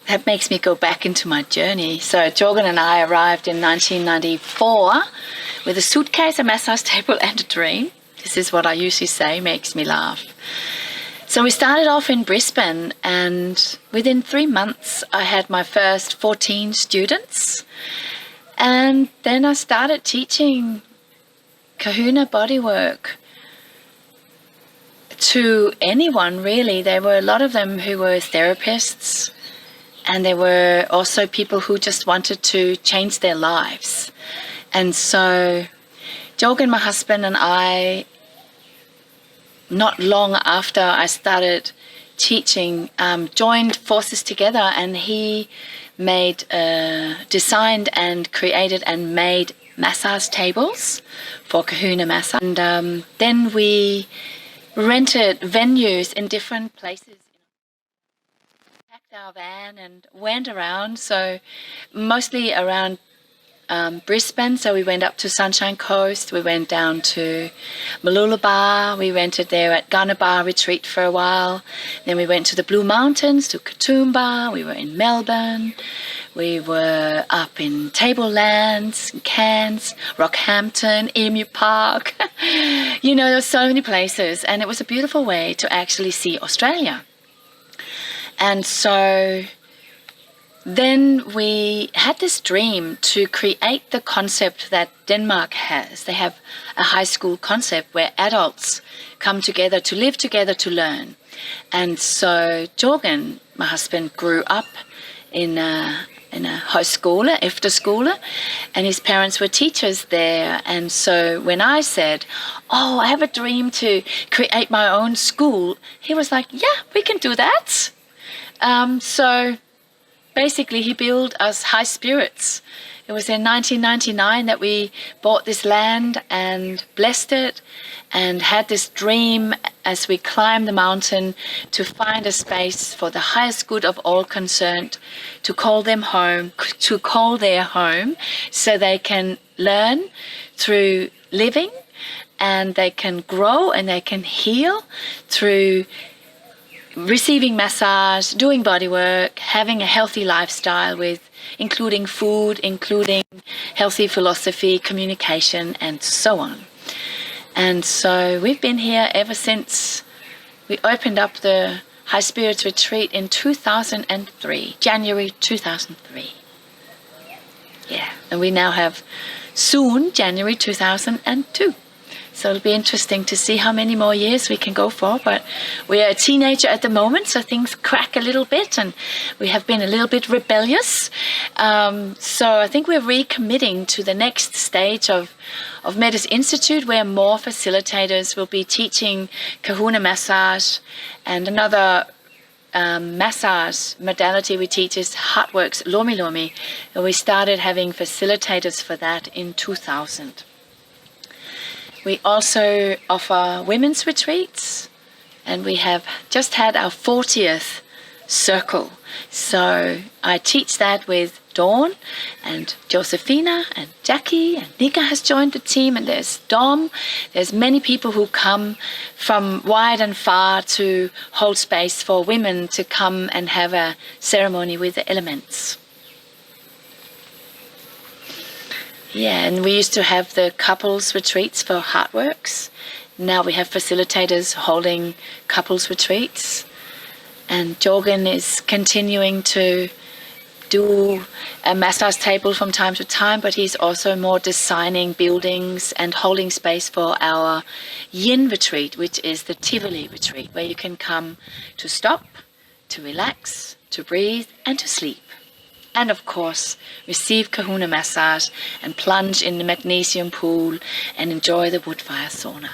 that makes me go back into my journey. So Jorgen and I arrived in 1994 with a suitcase, a massage table and a dream. This is what I usually say, makes me laugh. So we started off in Brisbane, and within 3 months I had my first 14 students. And then I started teaching Kahuna bodywork to anyone really. There were a lot of them who were therapists, and there were also people who just wanted to change their lives. And so Jorgen, my husband, and I, not long after I started teaching, joined forces together, and he made, designed and created and made massage tables for Kahuna massage. And then we rented venues in different places. Packed our van and went around, so mostly around Brisbane. So we went up to Sunshine Coast, we went down to Mooloolaba, we rented there at Gunnerbah Retreat for a while, then we went to the Blue Mountains, to Katoomba, we were in Melbourne, we were up in Tablelands, Cairns, Rockhampton, Emu Park. You know, there's so many places, and it was a beautiful way to actually see Australia. And so then we had this dream to create the concept that Denmark has. They have a high school concept where adults come together to live together to learn. And so Jorgen, my husband, grew up in a højskole, efterskole, and his parents were teachers there. And so when I said, oh, I have a dream to create my own school, he was like, yeah, we can do that. So basically, he built us high spirits. It was in 1999 that we bought this land and blessed it, and had this dream as we climbed the mountain to find a space for the highest good of all concerned, to call them home, to call their home, so they can learn through living, and they can grow and they can heal through receiving massage, doing body work, having a healthy lifestyle with including food, including healthy philosophy, communication, and so on. And so we've been here ever since we opened up the High Spirits Retreat in 2003, January 2003. Yeah, and we now have soon January 2002. So it'll be interesting to see how many more years we can go for. But we are a teenager at the moment, so things crack a little bit, and we have been a little bit rebellious. So I think we're recommitting to the next stage of Mette's Institute, where more facilitators will be teaching Kahuna massage, and another massage modality we teach is Heartworks Lomi Lomi. And we started having facilitators for that in 2000. We also offer women's retreats, and we have just had our 40th circle. So I teach that with Dawn and Josephina and Jackie, and Nika has joined the team, and there's Dom. There's many people who come from wide and far to hold space for women to come and have a ceremony with the elements. Yeah, and we used to have the couples retreats for Heartworks. Now we have facilitators holding couples retreats. And Jorgen is continuing to do a massage table from time to time, but he's also more designing buildings and holding space for our Yin retreat, which is the Tivoli retreat, where you can come to stop, to relax, to breathe, and to sleep. And of course, receive Kahuna massage and plunge in the magnesium pool and enjoy the wood fire sauna.